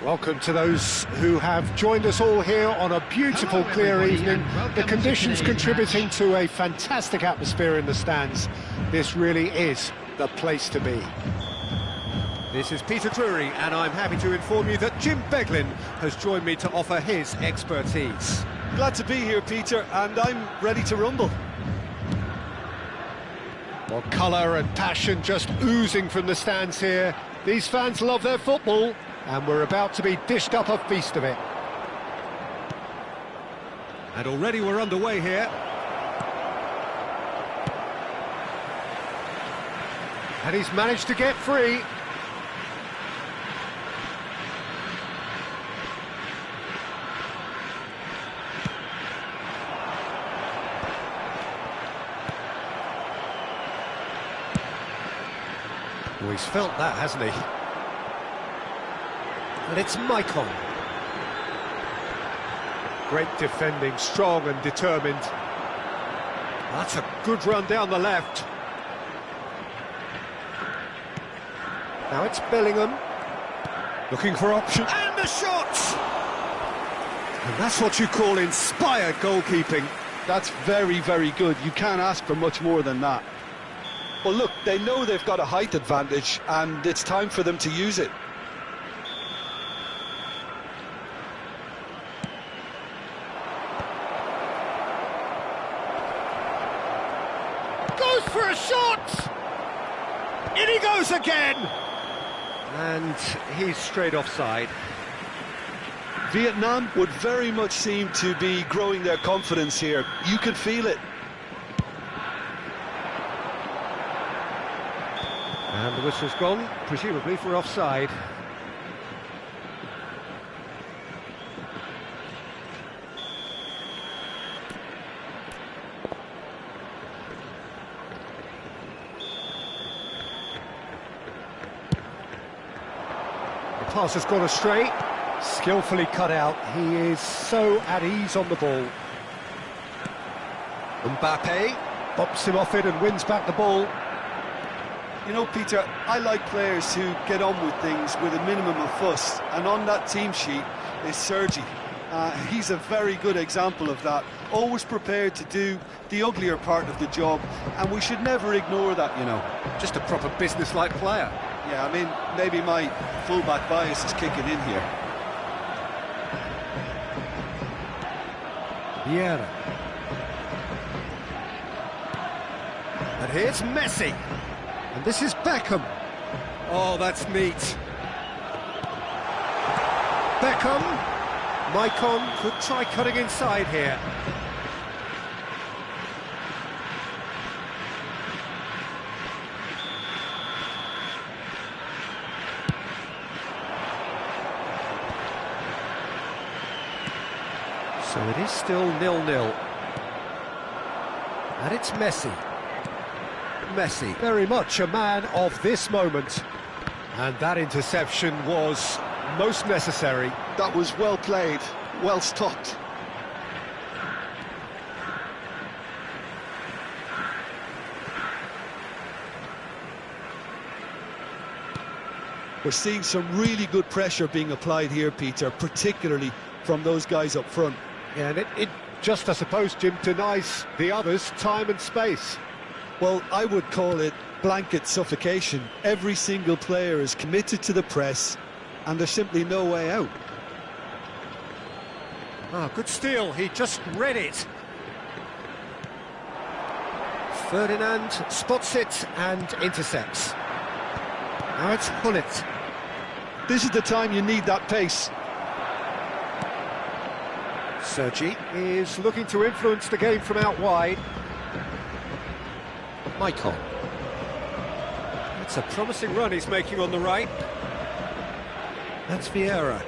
Welcome to those who have joined us all here on a beautiful, clear evening. The conditions contributing to a fantastic atmosphere in the stands. This really is the place to be. This is Peter Drury, and I'm happy to inform you that Jim Beglin has joined me to offer his expertise. Glad to be here, Peter, and I'm ready to rumble. Well, colour and passion just oozing from the stands here. These fans love their football, and we're about to be dished up a feast of it. And already we're underway here. And he's managed to get free. Well, he's felt that, hasn't he? And it's Maicon. Great defending, strong and determined. That's a good run down the left. Now it's Bellingham. Looking for option. And the shot! And that's what you call inspired goalkeeping. That's very, very good. You can't ask for much more than that. Well, look, they know they've got a height advantage, and it's time for them to use it. In he goes again! And he's straight offside. Vietnam would very much seem to be growing their confidence here. You could feel it. And the whistle's gone, presumably for offside. The pass has gone astray. Skillfully cut out. He is so at ease on the ball. Mbappe bumps him off it and wins back the ball. You know, Peter, I like players who get on with things with a minimum of fuss, and on that team sheet is Sergi. He's a very good example of that, always prepared to do the uglier part of the job, and we should never ignore that, you know. Just a proper business-like player. Yeah, I mean, maybe my full-back bias is kicking in here. Vieira. And here's Messi. And this is Beckham. Oh, that's neat. Beckham. Maicon could try cutting inside here. So it is still 0-0. And it's Messi. Messi, very much a man of this moment. And that interception was most necessary. That was well played, well stopped. We're seeing some really good pressure being applied here, Peter, particularly from those guys up front. Yeah, and it just, I suppose, Jim, denies the others time and space. Well, I would call it blanket suffocation. Every single player is committed to the press, and there's simply no way out. Ah, good steal, he just read it. Ferdinand spots it and intercepts. Now it's Hullet. This is the time you need that pace. Sergi is looking to influence the game from out wide. Michael. It's a promising run he's making on the right. That's Vieira.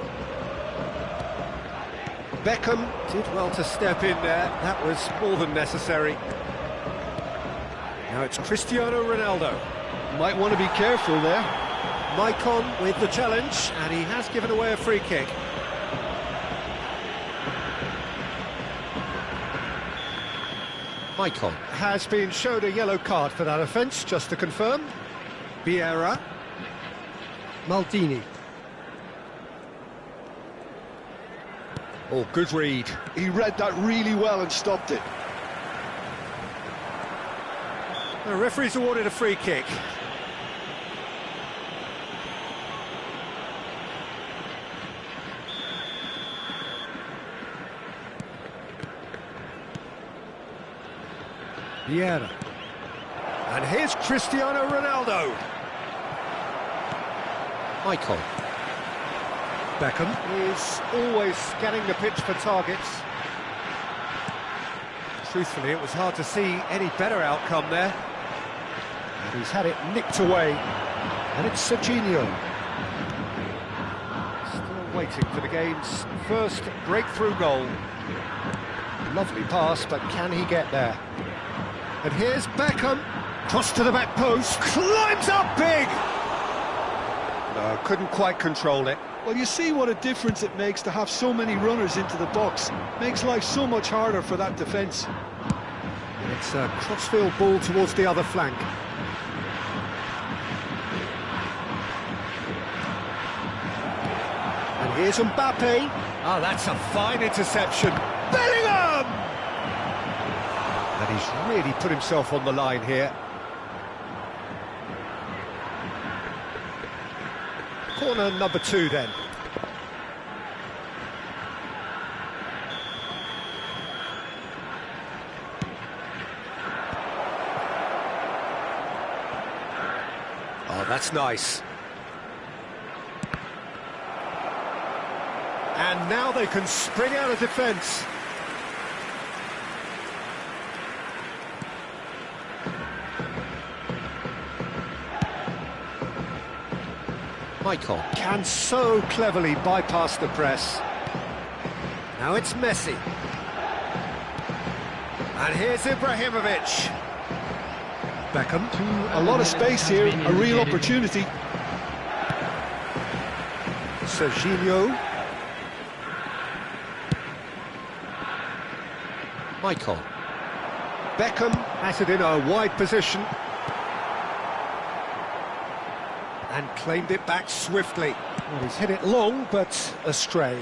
Beckham did well to step in there. That was more than necessary. Now it's Cristiano Ronaldo. Might want to be careful there. Maicon with the challenge, and he has given away a free kick. Maicon has been shown a yellow card for that offence, just to confirm. Vieira. Maldini. Oh, good read. He read that really well and stopped it. The referee's awarded a free kick. Vieira. And here's Cristiano Ronaldo. Michael. Beckham is always scanning the pitch for targets. Truthfully, it was hard to see any better outcome there. And he's had it nicked away. And it's Serginho. Still waiting for the game's first breakthrough goal. Lovely pass, but can he get there? And here's Beckham. Cross to the back post. Climbs up big! No, couldn't quite control it. Well, you see what a difference it makes to have so many runners into the box. Makes life so much harder for that defence. It's a crossfield ball towards the other flank. And here's Mbappe. Oh, that's a fine interception. Bellingham! And he's really put himself on the line here. Corner number 2 then. Oh, that's nice. And now they can spring out of defence. Michael can so cleverly bypass the press. Now it's Messi. And here's Ibrahimovic. Beckham. A lot of space here, a real opportunity. Serginho. Michael. Beckham has it in a wide position. And claimed it back swiftly. Well, he's hit it long, but astray.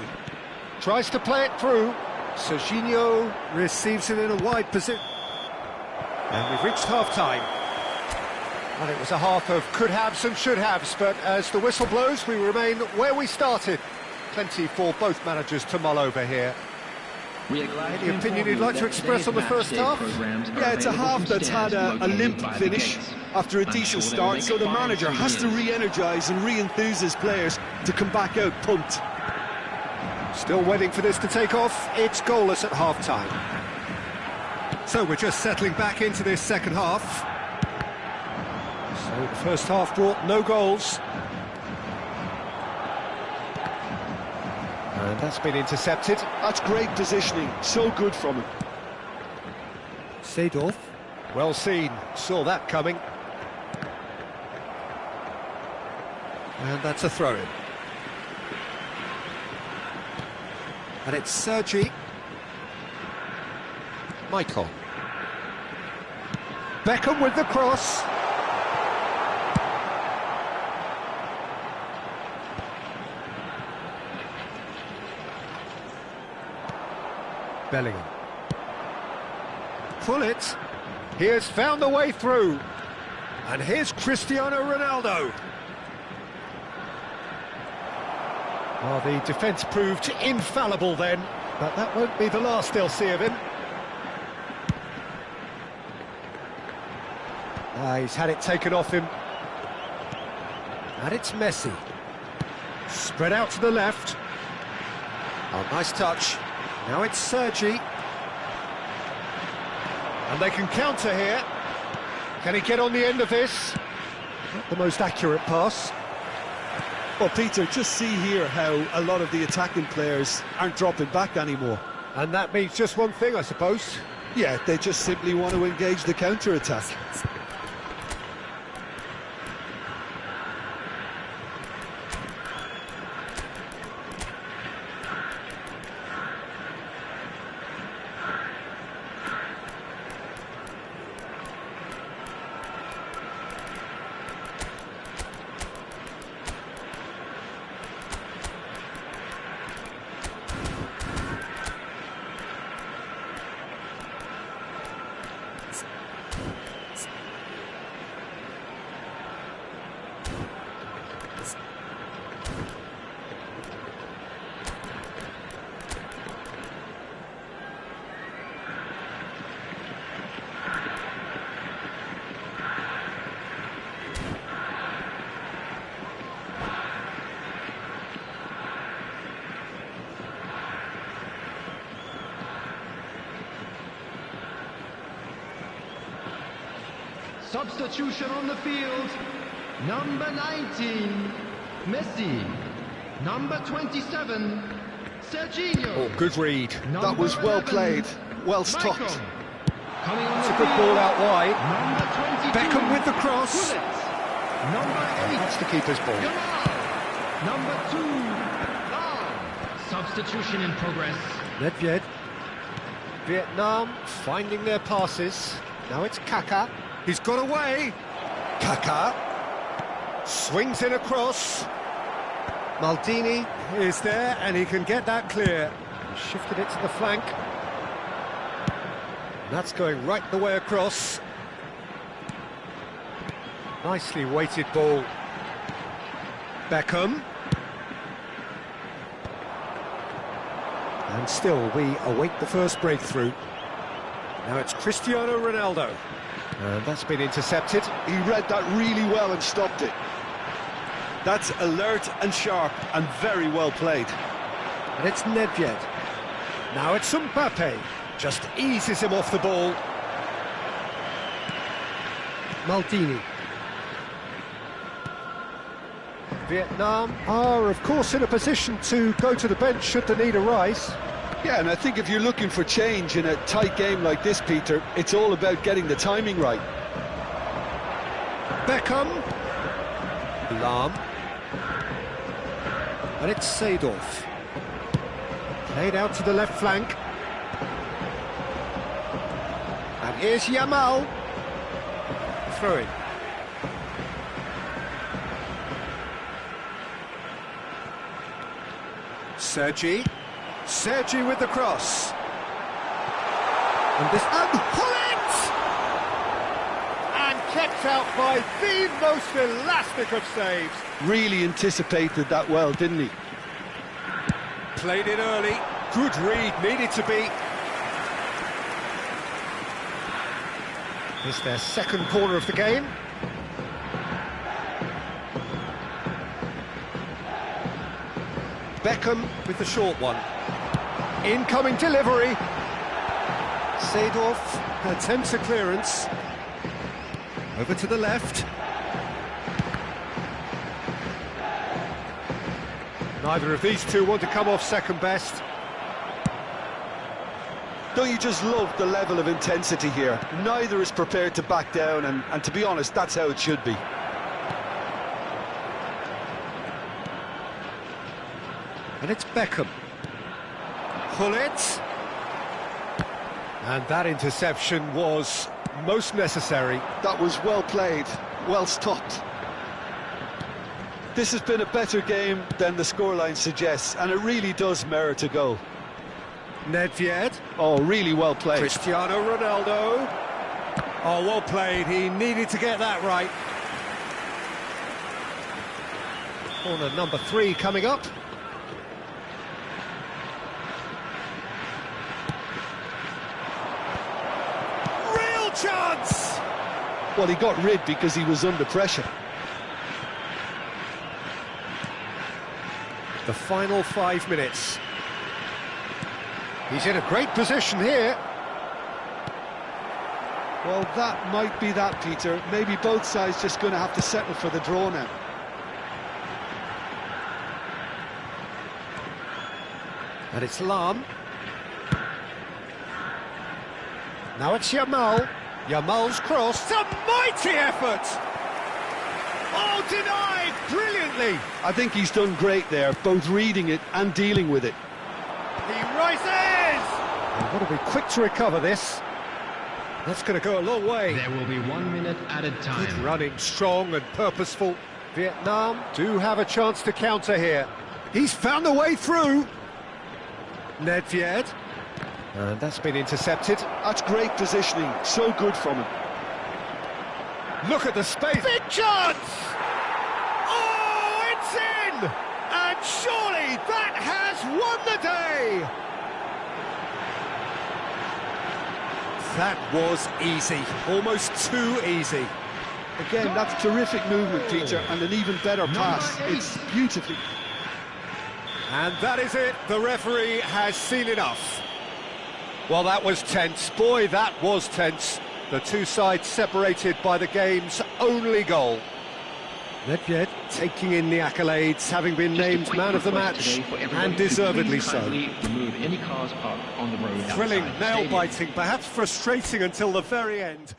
Tries to play it through. Serginho receives it in a wide position. And we've reached half-time. Well, it was a half of could-haves and should-haves, but as the whistle blows, we remain where we started. Plenty for both managers to mull over here. Any opinion you'd like to express on the first half? Yeah, it's a half that's had a limp finish after a decent start, so the manager has to re-energise and re-enthuse his players to come back out pumped. Still waiting for this to take off. It's goalless at half-time. So we're just settling back into this second half. So the first half brought no goals. And that's been intercepted. That's great positioning, so good from him. Seedorf, well seen, saw that coming. And that's a throw-in. And it's Sergi. Michael. Beckham with the cross. Bellingham. Pullet. He has found the way through. And here's Cristiano Ronaldo. Well, the defence proved infallible then, but that won't be the last they'll see of him. He's had it taken off him. And it's Messi. Spread out to the left. Oh, nice touch. Now it's Sergi. And they can counter here. Can he get on the end of this? Not the most accurate pass. Well, Peter, just see here how a lot of the attacking players aren't dropping back anymore. And that means just one thing, I suppose. Yeah, they just simply want to engage the counter-attack. Substitution on the field. Number 19, Messi. Number 27, Serginho. Oh, good read. That was well played, well stopped. It's a good ball out wide. Beckham with the cross. Number 8, That's the keeper's ball. Number 2, substitution in progress. Nedved. Vietnam finding their passes. Now it's Kaká. He's got away. Kaká swings in across. Maldini is there and he can get that clear. He shifted it to the flank. That's going right the way across. Nicely weighted ball. Beckham. And still we await the first breakthrough. Now it's Cristiano Ronaldo. And that's been intercepted. He read that really well and stopped it. That's alert and sharp and very well played. And it's Nedved. Now it's Mbappe. Just eases him off the ball. Maldini. Vietnam are, of course, in a position to go to the bench should the need arise. Yeah, and I think if you're looking for change in a tight game like this, Peter, it's all about getting the timing right. Beckham. Lahm. And it's Seedorf. Played out to the left flank. And here's Yamal. Throw in. Sergi with the cross. And Hullet! And kept out by the most elastic of saves. Really anticipated that well, didn't he? Played it early. Good read, needed to be. It's their second corner of the game. Beckham with the short one. Incoming delivery. Seedorf attempts a clearance. Over to the left. Neither of these two want to come off second best. Don't you just love the level of intensity here? Neither is prepared to back down, and to be honest, that's how it should be. And it's Beckham. Hullet. And that interception was most necessary. That was well played, well stopped. This has been a better game than the scoreline suggests, and it really does merit a goal. Nedved. Oh, really well played. Cristiano Ronaldo. Oh, well played. He needed to get that right. Corner number 3 coming up. Real chance! Well, he got rid because he was under pressure. The final 5 minutes. He's in a great position here. Well, that might be that, Peter. Maybe both sides just going to have to settle for the draw now. And it's Lahm. Now it's Yamal. Yamal's cross. It's a mighty effort! Oh, denied brilliantly! I think he's done great there, both reading it and dealing with it. He rises! And want to be quick to recover this. That's going to go a long way. There will be 1 minute added time. Good running, strong and purposeful. Vietnam do have a chance to counter here. He's found the way through. Nedved. And that's been intercepted. That's great positioning, so good from him. Look at the space. Big chance! Oh, it's in! And surely that has won the day! That was easy, almost too easy. Again, that's terrific movement, Peter, and an even better pass. It's beautifully. And that is it, the referee has seen enough. Well, that was tense, boy, that was tense. The two sides separated by the game's only goal. Nedved taking in the accolades, having been named man of the match, and deservedly so. Remove any cars parked on the road. Thrilling, nail-biting, perhaps frustrating until the very end.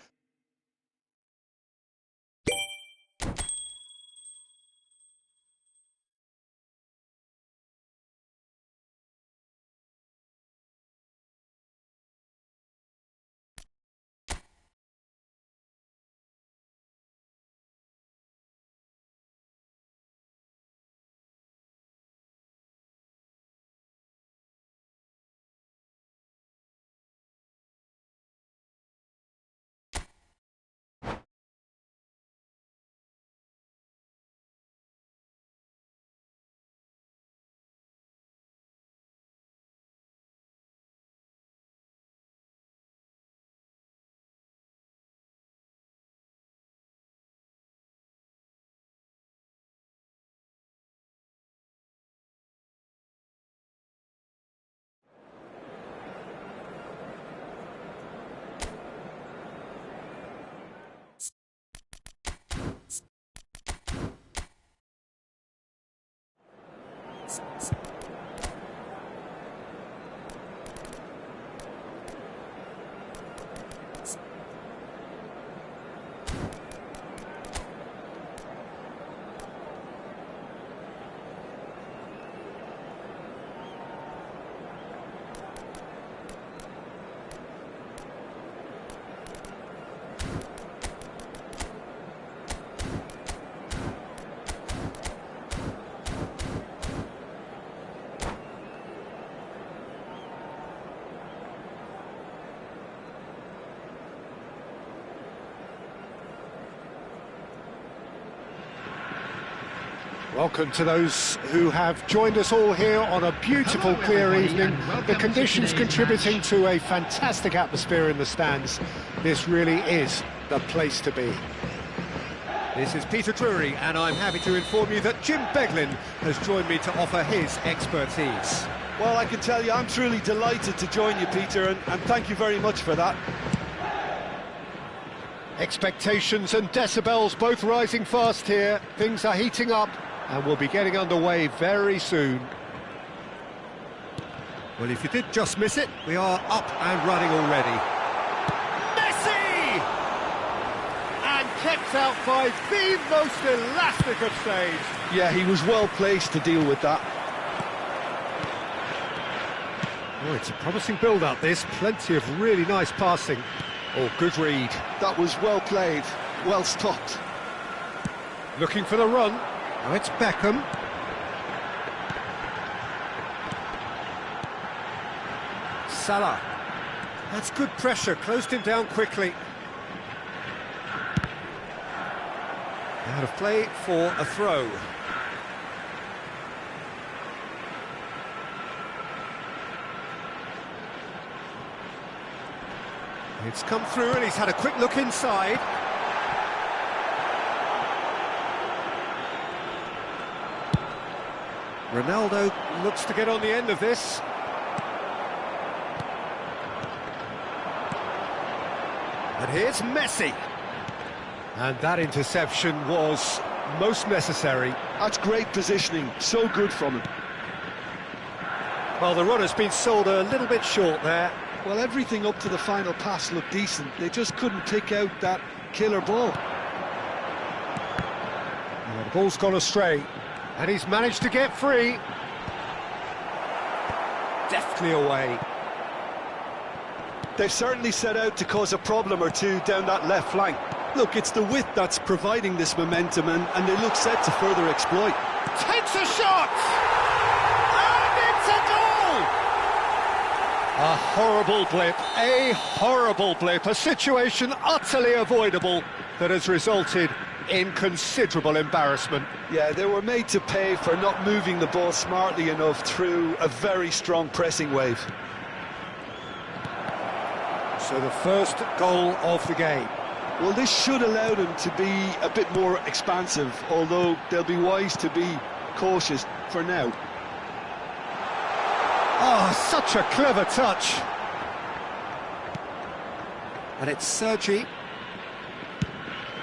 Welcome to those who have joined us all here on a beautiful, clear evening. The conditions contributing to a fantastic atmosphere in the stands. This really is the place to be. This is Peter Drury, and I'm happy to inform you that Jim Beglin has joined me to offer his expertise. Well, I can tell you, I'm truly delighted to join you, Peter, and thank you very much for that. Expectations and decibels both rising fast here. Things are heating up, and we'll be getting underway very soon. Well, if you did just miss it, we are up and running already. Messi! And kept out by the most elastic of saves. Yeah, he was well placed to deal with that. Oh, it's a promising build-up, this. Plenty of really nice passing. Oh, good read. That was well played, well stopped. Looking for the run. Now it's Beckham. Salah. That's good pressure, closed him down quickly. Out of play for a throw. It's come through and he's had a quick look inside. Ronaldo looks to get on the end of this. And here's Messi. And that interception was most necessary. That's great positioning, so good from him. Well, the run has been sold a little bit short there. Well, everything up to the final pass looked decent. They just couldn't pick out that killer ball. Well, the ball's gone astray, and he's managed to get free. Deftly away. They've certainly set out to cause a problem or two down that left flank. Look, it's the width that's providing this momentum, and they look set to further exploit. Takes a shot! And it's a goal! A horrible blip, a situation utterly avoidable that has resulted in considerable embarrassment. Yeah, they were made to pay for not moving the ball smartly enough through a very strong pressing wave. So the first goal of the game. Well, this should allow them to be a bit more expansive, although they'll be wise to be cautious for now. Oh, such a clever touch. And it's Sergi.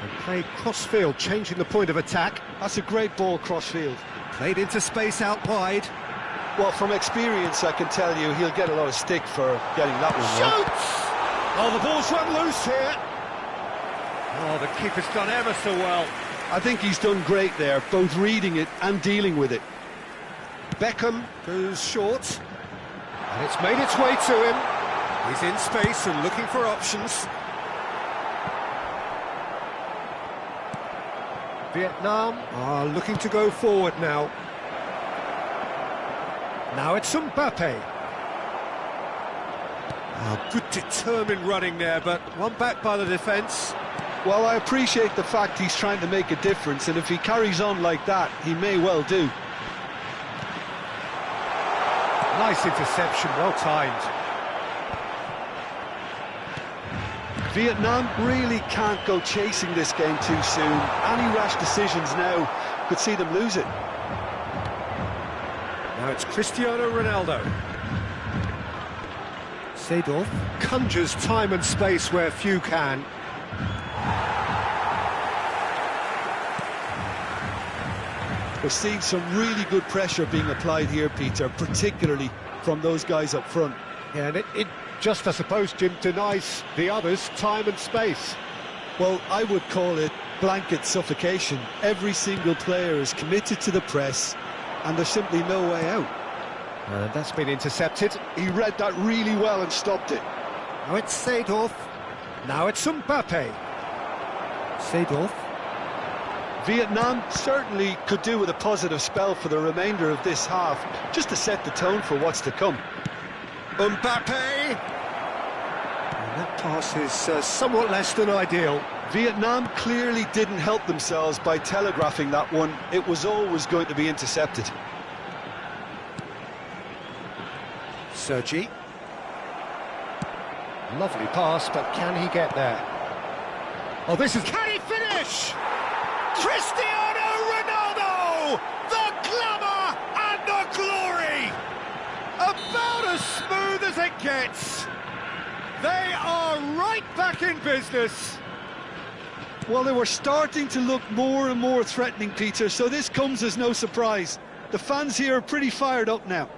And played cross-field, changing the point of attack. That's a great ball cross-field. Played into space out wide. Well, from experience, I can tell you, he'll get a lot of stick for getting that one wrong. Shoots! Oh, the ball's run loose here. Oh, the keeper's done ever so well. I think he's done great there, both reading it and dealing with it. Beckham goes short. And it's made its way to him. He's in space and looking for options. Vietnam are looking to go forward now. Now it's Mbappe. Oh, good determined running there, but one back by the defence. Well, I appreciate the fact he's trying to make a difference, and if he carries on like that, he may well do. Nice interception, well timed. Vietnam really can't go chasing this game too soon. Any rash decisions now could see them lose it. Now it's Cristiano Ronaldo. Seedorf conjures time and space where few can. We're seeing some really good pressure being applied here, Peter, particularly from those guys up front. Yeah, and it just, I suppose, Jim, denies the others time and space. Well, I would call it blanket suffocation. Every single player is committed to the press, and there's simply no way out. And that's been intercepted. He read that really well and stopped it. Now it's Seedorf. Now it's Mbappe. Seedorf. Vietnam certainly could do with a positive spell for the remainder of this half, just to set the tone for what's to come. Mbappe! And that pass is somewhat less than ideal. Vietnam clearly didn't help themselves by telegraphing that one. It was always going to be intercepted. Sergi. Lovely pass, but can he get there? Oh, this is... Can he finish? Cristiano Ronaldo! The glamour and the glory! About as smooth as it gets. They are right back in business. Well, they were starting to look more and more threatening, Peter, so this comes as no surprise. The fans here are pretty fired up now.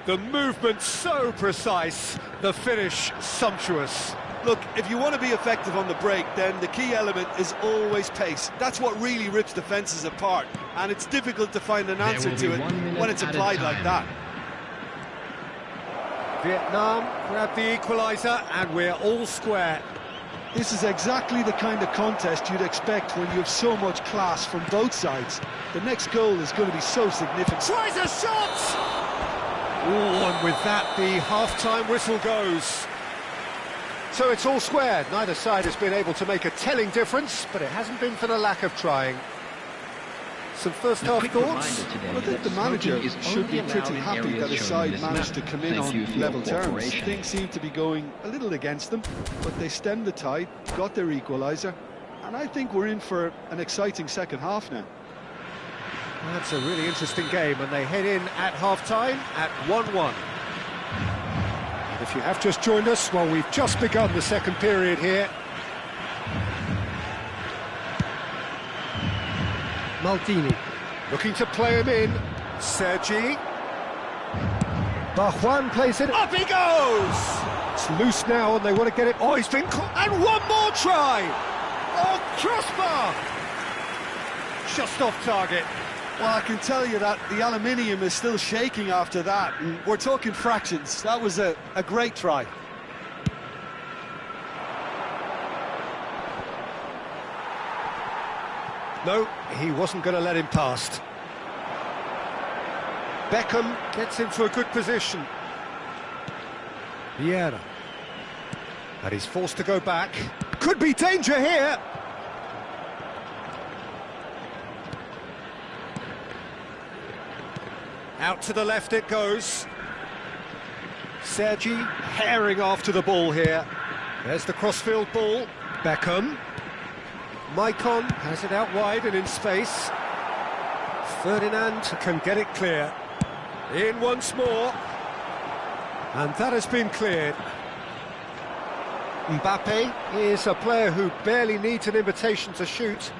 The movement so precise, the finish sumptuous. Look, if you want to be effective on the break, then the key element is always pace. That's what really rips defences apart, and it's difficult to find an answer to it when it's applied like that. Vietnam grab the equaliser, and we're all square. This is exactly the kind of contest you'd expect when you have so much class from both sides. The next goal is going to be so significant. Tries a shot! Oh, and with that, the half-time whistle goes. So it's all square. Neither side has been able to make a telling difference, but it hasn't been for the lack of trying. Some first-half thoughts? I think the manager should be pretty happy that his side managed to come in on level terms. Things seem to be going a little against them, but they stemmed the tide, got their equaliser, and I think we're in for an exciting second half now. That's a really interesting game, and they head in at half-time at 1-1. And if you have just joined us, well, we've just begun the second period here. Maldini looking to play him in. Sergi. Thuan plays it. Up he goes! It's loose now, and they want to get it. Oh, he's been caught. And one more try! Oh, crossbar! Just off target. Well, I can tell you that the aluminium is still shaking after that. And we're talking fractions. That was a great try. No, he wasn't going to let him past. Beckham gets into a good position. Vieira. And he's forced to go back. Could be danger here. Out to the left it goes. Sergi herring after the ball here. There's the crossfield ball. Beckham. Maicon has it out wide and in space. Ferdinand can get it clear. In once more. And that has been cleared. Mbappe is a player who barely needs an invitation to shoot.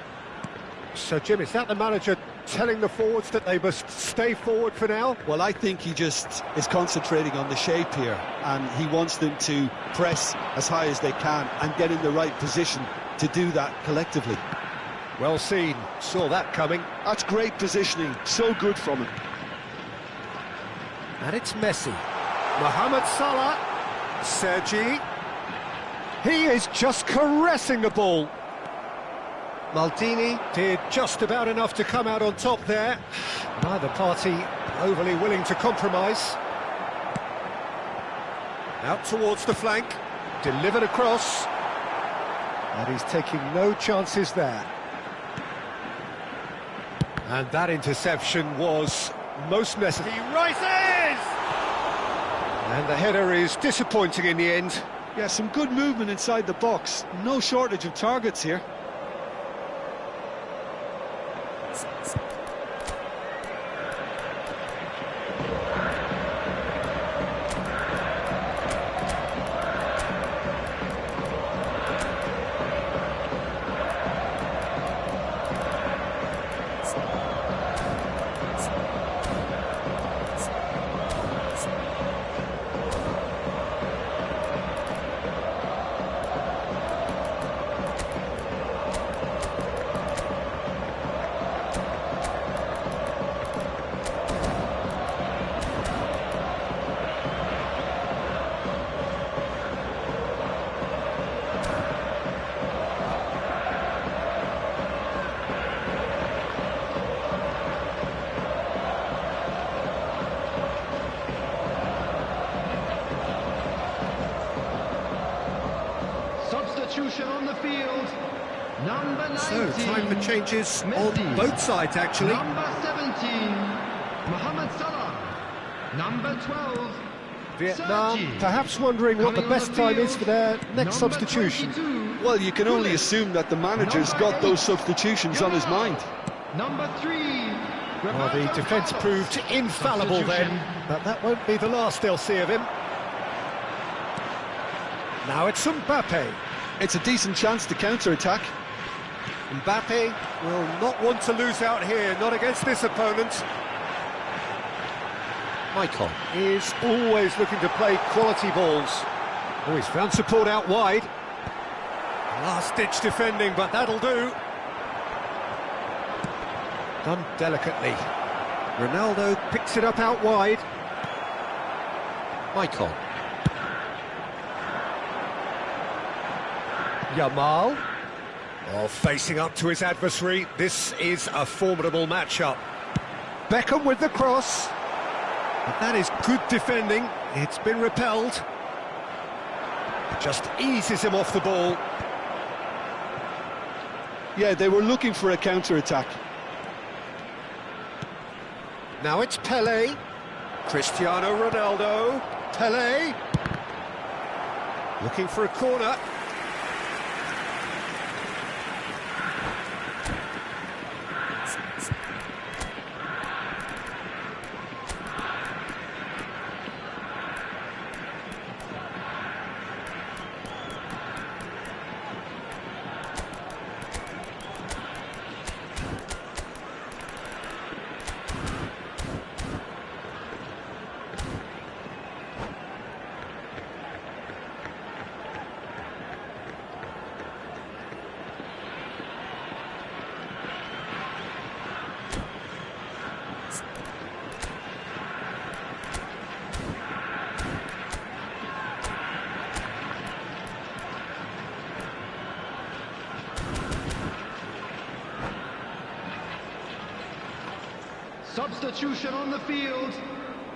So, Jim, is that the manager telling the forwards that they must stay forward for now? Well, I think he just is concentrating on the shape here, and he wants them to press as high as they can and get in the right position to do that collectively. Well seen, saw that coming. That's great positioning, so good from him. And it's Messi. Mohamed Salah. Sergi. He is just caressing the ball. Maldini did just about enough to come out on top there. Neither party overly willing to compromise. Out towards the flank, delivered across. And he's taking no chances there. And that interception was most necessary. He rises! And the header is disappointing in the end. Yeah, some good movement inside the box. No shortage of targets here. Substitution on the field. Number 19. So, time for changes Messi. on both sides, actually. Number 17, Mohamed Salah. Number 12, Vietnam Sergi. perhaps wondering what the Coming on best the time field, is for their next number substitution. 22, Well, you can only Gullit. assume that the manager's Number got those 8, substitutions on his mind. Number 3, Well, the Roberto defence Carlos. proved infallible then, Substitution. but that won't be the last they'll see of him. Now it's Mbappe. It's a decent chance to counter-attack. Mbappe will not want to lose out here, not against this opponent. Michael is always looking to play quality balls. Oh, he's found support out wide. Last-ditch defending, but that'll do. Done delicately. Ronaldo picks it up out wide. Michael. Yamal. Oh, facing up to his adversary. This is a formidable matchup. Beckham with the cross. But that is good defending. It's been repelled. Just eases him off the ball. Yeah, they were looking for a counter-attack. Now it's Pelé. Cristiano Ronaldo. Pelé. Looking for a corner. Substitution on the field.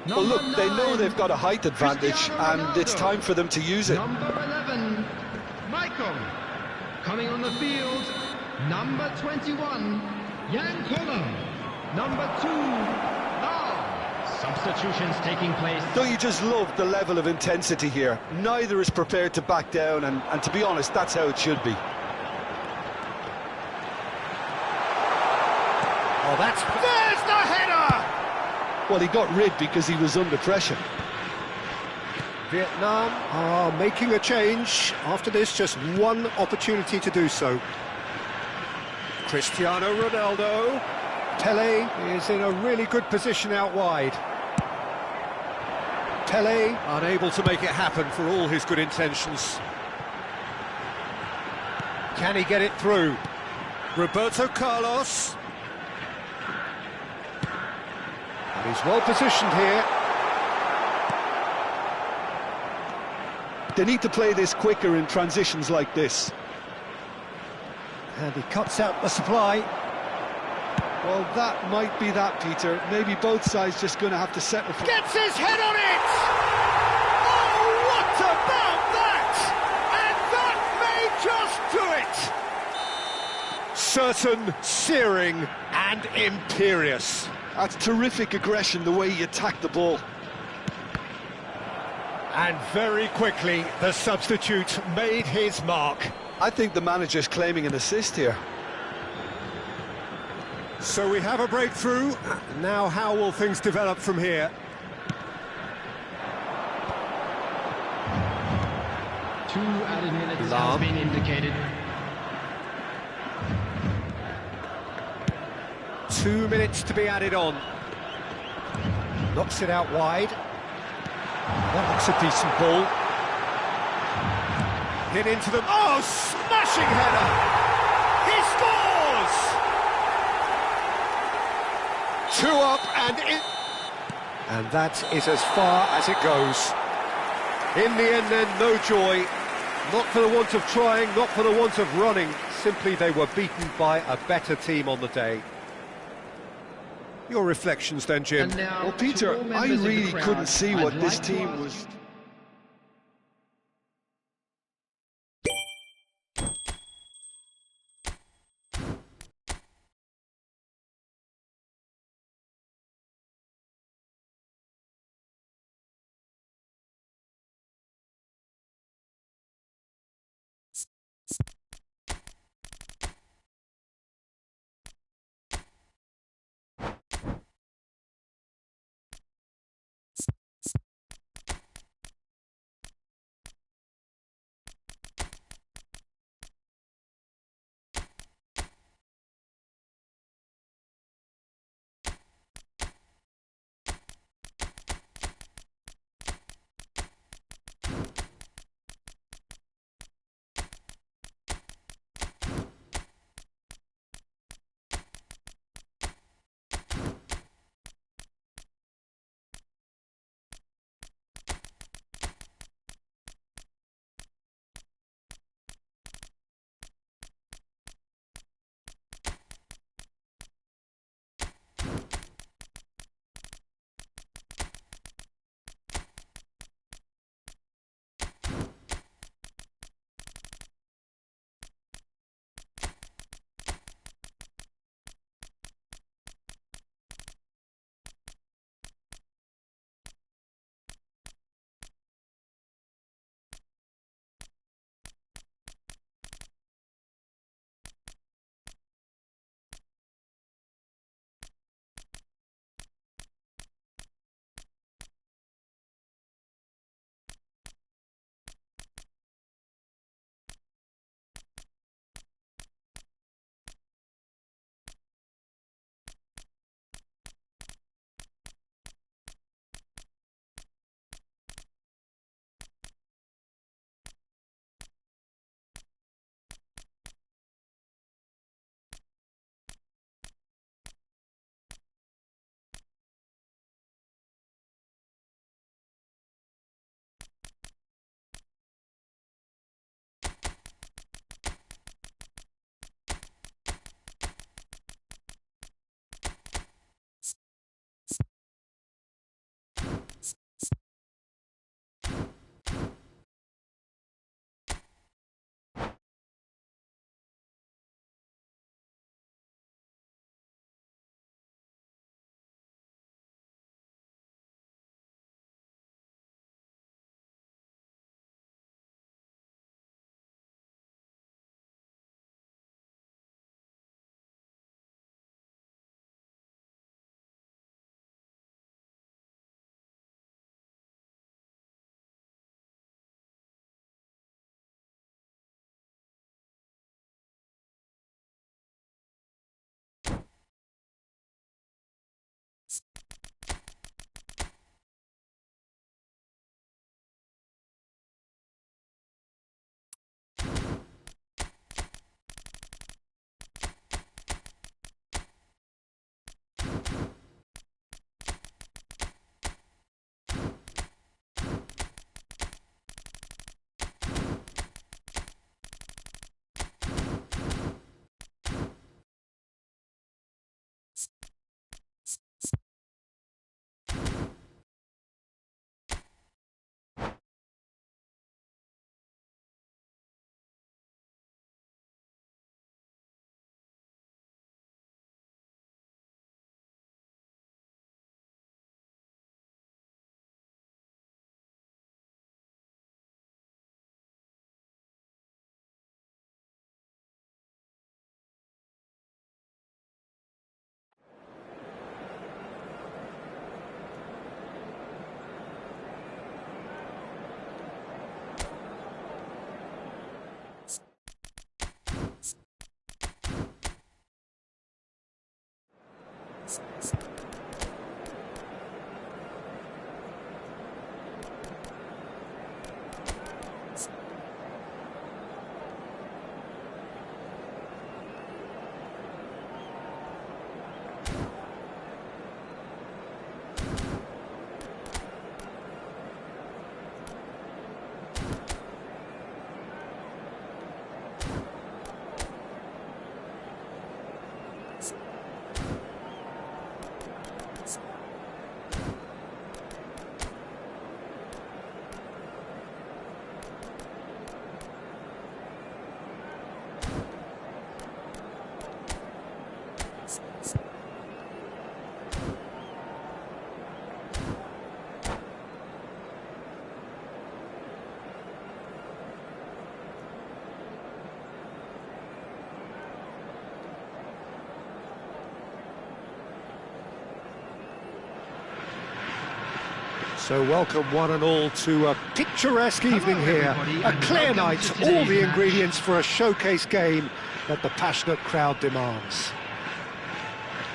Well, look, Number they know 9, they've got a height advantage, Cristiano and it's Ronaldo. time for them to use it. Number 11, Michael. Coming on the field, number 21, Jan Koller. Number 2, now. Substitutions taking place. Don't you just love the level of intensity here? Neither is prepared to back down, and to be honest, that's how it should be. Oh, there's the header! Well, he got rid because he was under pressure. Vietnam are making a change. After this, just one opportunity to do so. Cristiano Ronaldo. Pelé is in a really good position out wide. Pelé unable to make it happen for all his good intentions. Can he get it through? Roberto Carlos. And he's well positioned here. They need to play this quicker in transitions like this. And he cuts out the supply. Well, that might be that, Peter. Maybe both sides just going to have to settle for... Gets his head on it! Oh, what about that? And that may just do it! Certain, searing and imperious. That's terrific aggression, the way he attacked the ball. And very quickly, the substitute made his mark. I think the manager's claiming an assist here. So we have a breakthrough. Now how will things develop from here? 2 added minutes Lam. has been indicated. 2 minutes to be added on. Knocks it out wide. That looks a decent ball. Hit into them. Oh, smashing header! He scores! 2 up and in. And that is as far as it goes. In the end then, no joy. Not for the want of trying, not for the want of running. Simply they were beaten by a better team on the day. Your reflections then, Jim? And now, Well, to Peter, all I members of the really crowd, couldn't see I'd what this like to team ask- was... So welcome one and all to a picturesque evening here, a clear night, all the ingredients for a showcase game that the passionate crowd demands.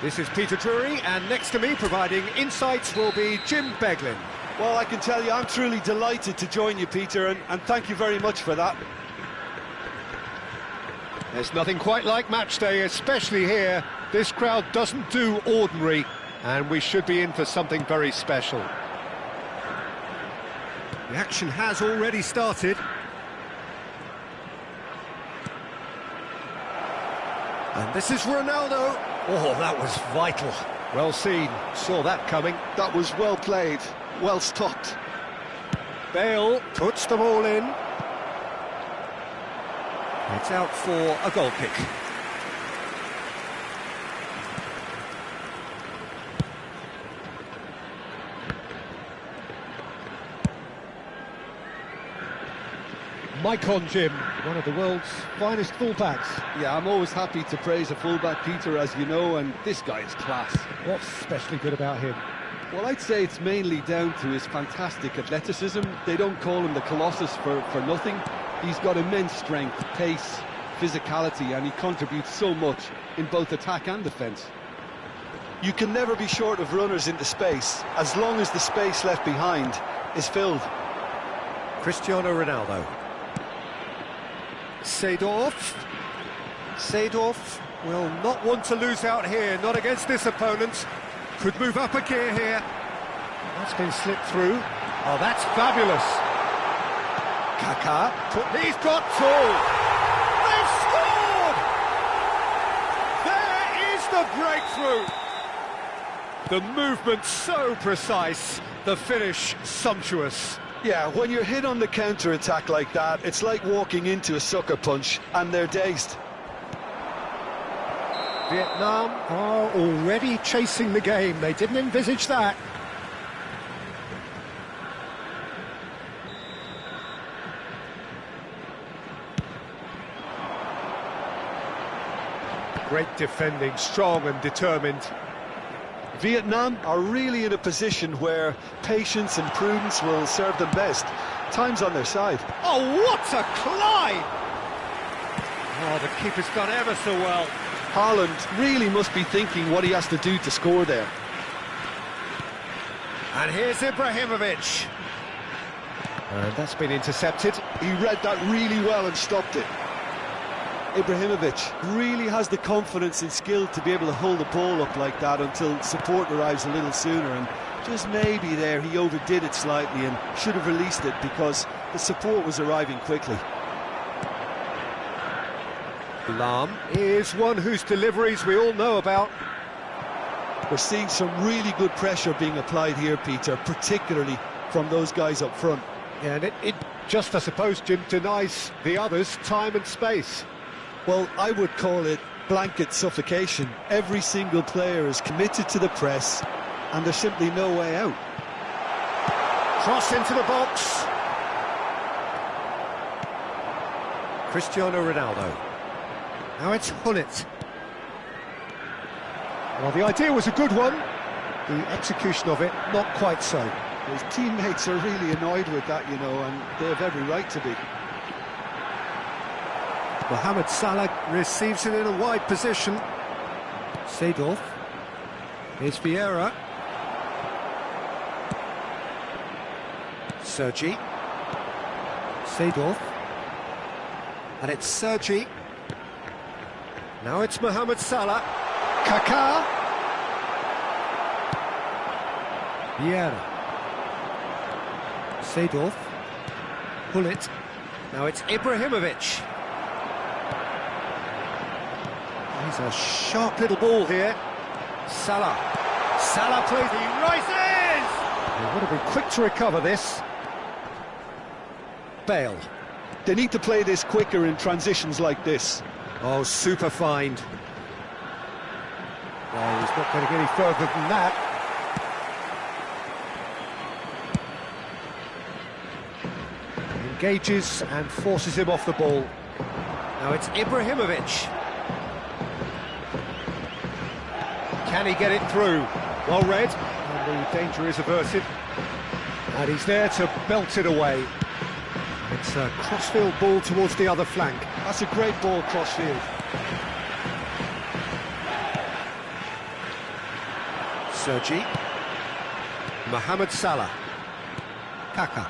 This is Peter Drury, and next to me providing insights will be Jim Beglin. Well, I can tell you I'm truly delighted to join you, Peter, and thank you very much for that. There's nothing quite like match day, especially here. This crowd doesn't do ordinary, and we should be in for something very special. The action has already started. And this is Ronaldo. Oh, that was vital. Well seen, saw that coming. That was well played, well stopped. Bale puts the ball in. It's out for a goal kick. Maicon, Jim, one of the world's finest fullbacks. Yeah, I'm always happy to praise a fullback, Peter, as you know, and this guy is class. What's especially good about him? Well, I'd say it's mainly down to his fantastic athleticism. They don't call him the Colossus for nothing. He's got immense strength, pace, physicality, and he contributes so much in both attack and defence. You can never be short of runners into space, as long as the space left behind is filled. Cristiano Ronaldo. Seedorf will not want to lose out here, not against this opponent. Could move up a gear here. That's been slipped through. Oh, that's fabulous. Kaká, he's got two. They've scored! There is the breakthrough. The movement so precise, the finish sumptuous. Yeah, when you're hit on the counter-attack like that, it's like walking into a sucker punch, and they're dazed. Vietnam are already chasing the game. They didn't envisage that. Great defending, strong and determined. Vietnam are really in a position where patience and prudence will serve them best. Time's on their side. Oh, what a climb! Oh, the keeper's done ever so well. Haaland really must be thinking what he has to do to score there. And here's Ibrahimovic. And that's been intercepted. He read that really well and stopped it. Ibrahimovic really has the confidence and skill to be able to hold the ball up like that until support arrives a little sooner, and just maybe there he overdid it slightly and should have released it because the support was arriving quickly. Lahm is one whose deliveries we all know about. We're seeing some really good pressure being applied here, Peter, particularly from those guys up front. Yeah, and it just, I suppose, Jim, denies the others time and space. Well, I would call it blanket suffocation. Every single player is committed to the press, and there's simply no way out. Cross into the box. Cristiano Ronaldo. Now it's Hullet. Well, the idea was a good one. The execution of it, not quite so. His teammates are really annoyed with that, you know, and they have every right to be. Mohamed Salah receives it in a wide position. Seedorf. Here's Vieira. Sergi. Seedorf. And it's Sergi. Now it's Mohamed Salah. Kaká. Vieira. Seedorf. Hullet. Now it's Ibrahimovic. He's a sharp little ball here. Salah. Salah plays. He rises! He would have been quick to recover this. Bale. They need to play this quicker in transitions like this. Oh, super find. Well, he's not going to get any further than that. Engages and forces him off the ball. Now it's Ibrahimovic. Can he get it through? Well read, and the danger is averted. And he's there to belt it away. It's a crossfield ball towards the other flank. That's a great ball crossfield. Sergi. Mohamed Salah. Kaká.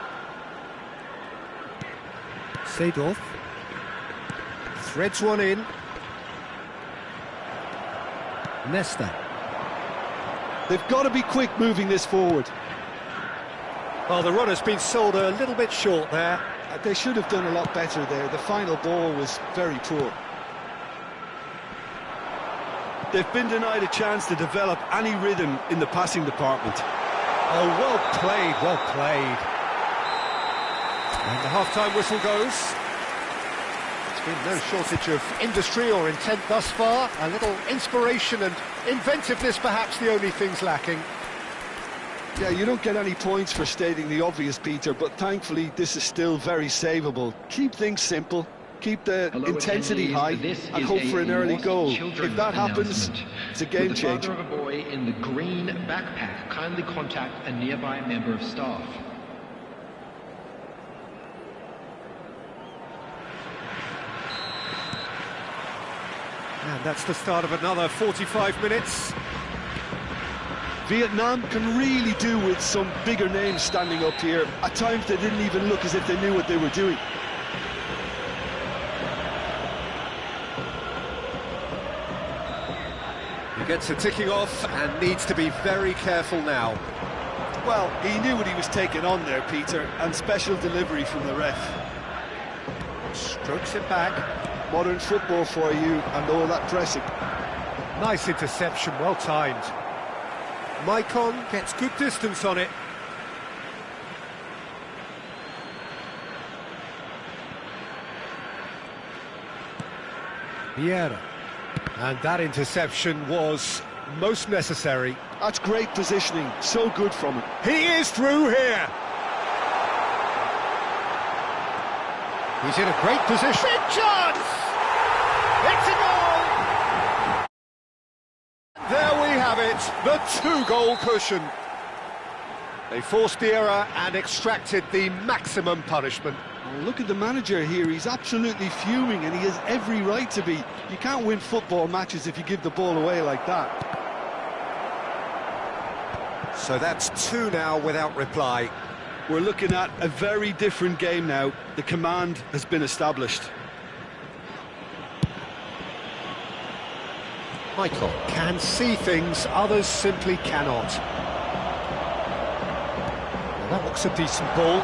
Seedorf. Threads one in. Nesta. They've got to be quick moving this forward. Well, the run has been sold a little bit short there. They should have done a lot better there. The final ball was very poor. They've been denied a chance to develop any rhythm in the passing department. Oh, well played, well played. And the half-time whistle goes. There's been no shortage of industry or intent thus far. A little inspiration and inventiveness, perhaps the only things lacking. Yeah, you don't get any points for stating the obvious, Peter, but thankfully this is still very savable. Keep things simple, keep the intensity high, and hope for an early goal. If that happens, it's a game changer. The father of a boy in the green backpack kindly contact a nearby member of staff. And that's the start of another 45 minutes. Vietnam can really do with some bigger names standing up here. At times they didn't even look as if they knew what they were doing. He gets a ticking off and needs to be very careful now. Well, he knew what he was taking on there, Peter, and special delivery from the ref. Strokes it back. Modern football for you, and all that pressing. Nice interception, well timed. Maicon gets good distance on it. Vieira. And that interception was most necessary. That's great positioning, so good from him. He is through here. He's in a great position. Big chance! It's a goal! There we have it, the two-goal cushion. They forced the error and extracted the maximum punishment. Well, look at the manager here, he's absolutely fuming, and he has every right to be. You can't win football matches if you give the ball away like that. So that's two now without reply. We're looking at a very different game now. The command has been established. Michael can see things, others simply cannot. Well, that looks a decent ball.